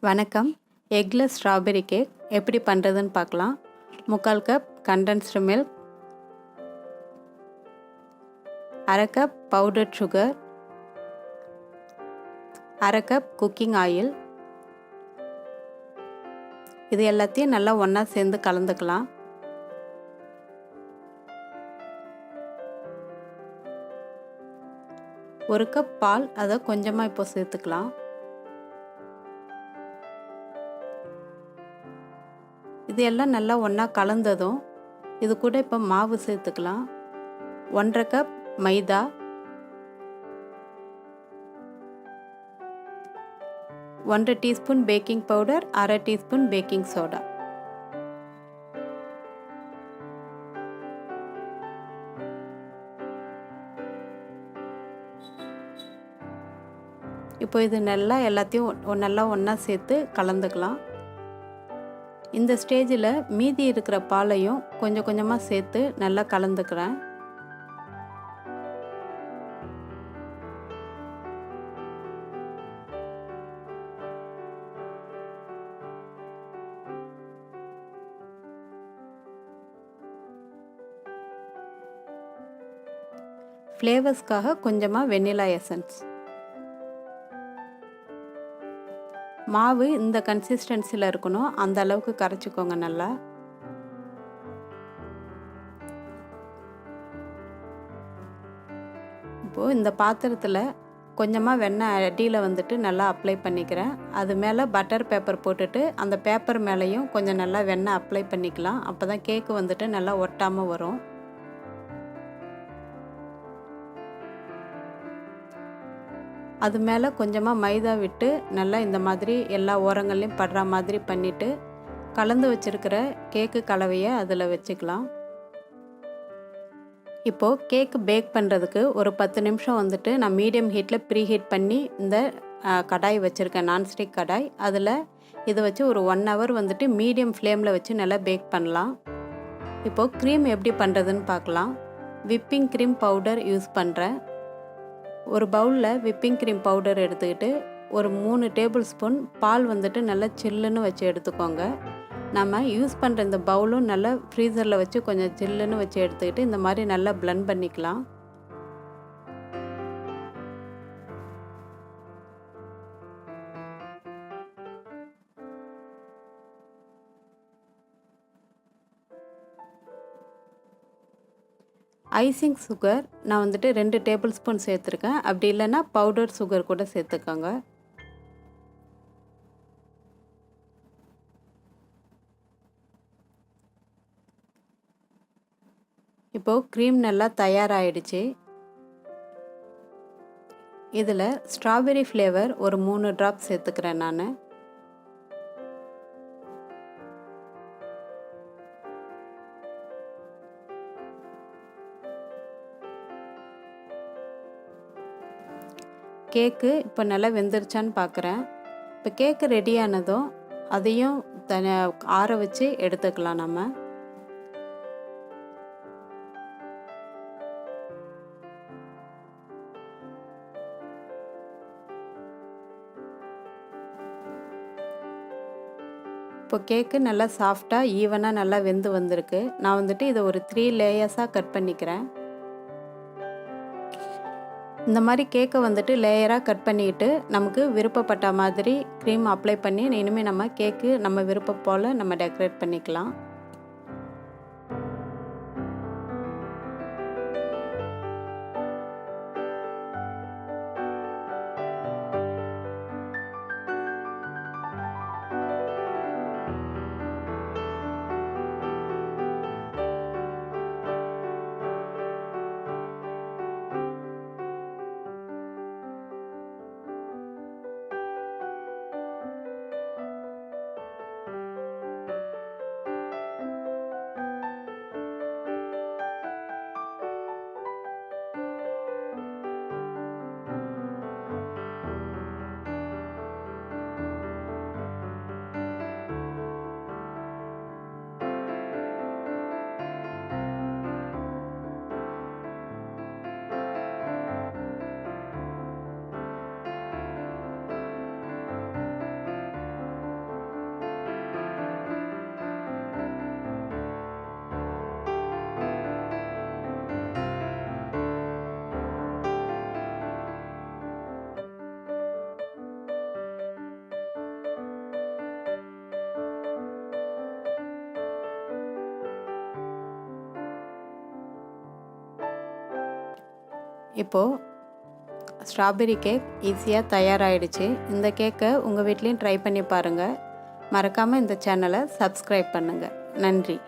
வணக்கம். Eggless strawberry cake எப்படி பண்ணுறதுன்னு பார்க்கலாம். 3/4 cup condensed milk, 1/2 cup powdered sugar, 1/2 cup cooking oil. இது எல்லாத்தையும் நல்லா ஒன்றா சேர்ந்து கலந்துக்கலாம். ஒரு கப் பால், அதை கொஞ்சமாக இப்போ சேர்த்துக்கலாம். இது எல்லாம் நல்லா ஒன்றா கலந்ததும் இது கூட இப்போ மாவு சேர்த்துக்கலாம். 1/2 கப் மைதா, 1/2 teaspoon baking powder, 1/2 teaspoon baking soda. இப்போ இது நல்லா எல்லாத்தையும் நல்லா ஒன்றா சேர்த்து கலந்துக்கலாம். இந்த ஸ்டேஜில் மீதி இருக்கிற பாலையும் கொஞ்சம் கொஞ்சமாக சேர்த்து நல்லா கலந்துக்கிறேன். ஃப்ளேவர்ஸ்க்காக கொஞ்சமாக வெண்ணிலா எசன்ஸ். மாவு இந்த கன்சிஸ்டன்சியில் இருக்கணும், அந்த அளவுக்கு கரைச்சிக்கோங்க நல்லா. இப்போது இந்த பாத்திரத்தில் கொஞ்சமாக வெண்ணெய் அடியில் வந்துட்டு நல்லா அப்ளை பண்ணிக்கிறேன். அது மேலே பட்டர் பேப்பர் போட்டுட்டு அந்த பேப்பர் மேலேயும் கொஞ்சம் நல்லா வெண்ணெய் அப்ளை பண்ணிக்கலாம். அப்போ தான் கேக்கு வந்துட்டு நல்லா ஒட்டாமல் வரும். அது மேலே கொஞ்சமாக மைதா விட்டு நல்லா இந்த மாதிரி எல்லா ஓரங்கள்லையும் படுற மாதிரி பண்ணிவிட்டு கலந்து வச்சுருக்கிற கேக்கு கலவையை அதில் வச்சுக்கலாம். இப்போது கேக்கு பேக் பண்ணுறதுக்கு ஒரு 10 நிமிஷம் வந்துட்டு நான் மீடியம் ஹீட்டில் ப்ரீ ஹீட் பண்ணி இந்த கடாய் வச்சுருக்கேன், நான்ஸ்டிக் கடாய். அதில் இதை வச்சு ஒரு 1 ஹவர் வந்துட்டு மீடியம் ஃப்ளேமில் வச்சு நல்லா பேக் பண்ணலாம். இப்போது க்ரீம் எப்படி பண்ணுறதுன்னு பார்க்கலாம். விப்பிங் க்ரீம் பவுடர் யூஸ் பண்ணுறேன். ஒரு பவுலில் விப்பிங் க்ரீம் பவுடர் எடுத்துக்கிட்டு ஒரு 3 டேபிள் ஸ்பூன் பால் வந்துட்டு நல்லா சில்லுன்னு வச்சு எடுத்துக்கோங்க. நம்ம யூஸ் பண்ணுற இந்த பவுலும் நல்லா ஃப்ரீசரில் வச்சு கொஞ்சம் சில்லுன்னு வச்சு எடுத்துக்கிட்டு இந்த மாதிரி நல்லா பிளெண்ட் பண்ணிக்கலாம். ஐசிங் சுகர் நான் வந்துட்டு 2 டேபிள் ஸ்பூன் சேர்த்துருக்கேன். அப்படி இல்லைன்னா பவுடர் சுகர் கூட சேர்த்துக்கோங்க. இப்போது க்ரீம் நல்லா தயாராகிடுச்சு. இதில் ஸ்ட்ராபெரி ஃப்ளேவர் ஒரு 3 ட்ராப் சேர்த்துக்கிறேன் நான். கேக்கு இப்போ நல்லா வெந்துருச்சான்னு பார்க்குறேன். இப்போ கேக்கு ரெடியானதும் அதையும் ஆற வச்சு எடுத்துக்கலாம் நம்ம. இப்போ கேக்கு நல்லா சாஃப்டாக ஈவனாக நல்லா வெந்து வந்திருக்கு. நான் வந்துட்டு இதை ஒரு 3 லேயர்ஸாக கட் பண்ணிக்கிறேன். இந்த மாதிரி கேக்கை வந்துட்டு லேயராக கட் பண்ணிக்கிட்டு நமக்கு விருப்பப்பட்ட மாதிரி க்ரீம் அப்ளை பண்ணி இனிமேல் நம்ம கேக்கு நம்ம விருப்பம் போல் நம்ம டெக்கரேட் பண்ணிக்கலாம். இப்போது ஸ்ட்ராபெரி கேக் ஈஸியாக தயாராகிடுச்சு. இந்த கேக்கை உங்கள் வீட்லேயும் ட்ரை பண்ணி பாருங்கள். மறக்காமல் இந்த சேனலை சப்ஸ்கிரைப் பண்ணுங்கள். நன்றி.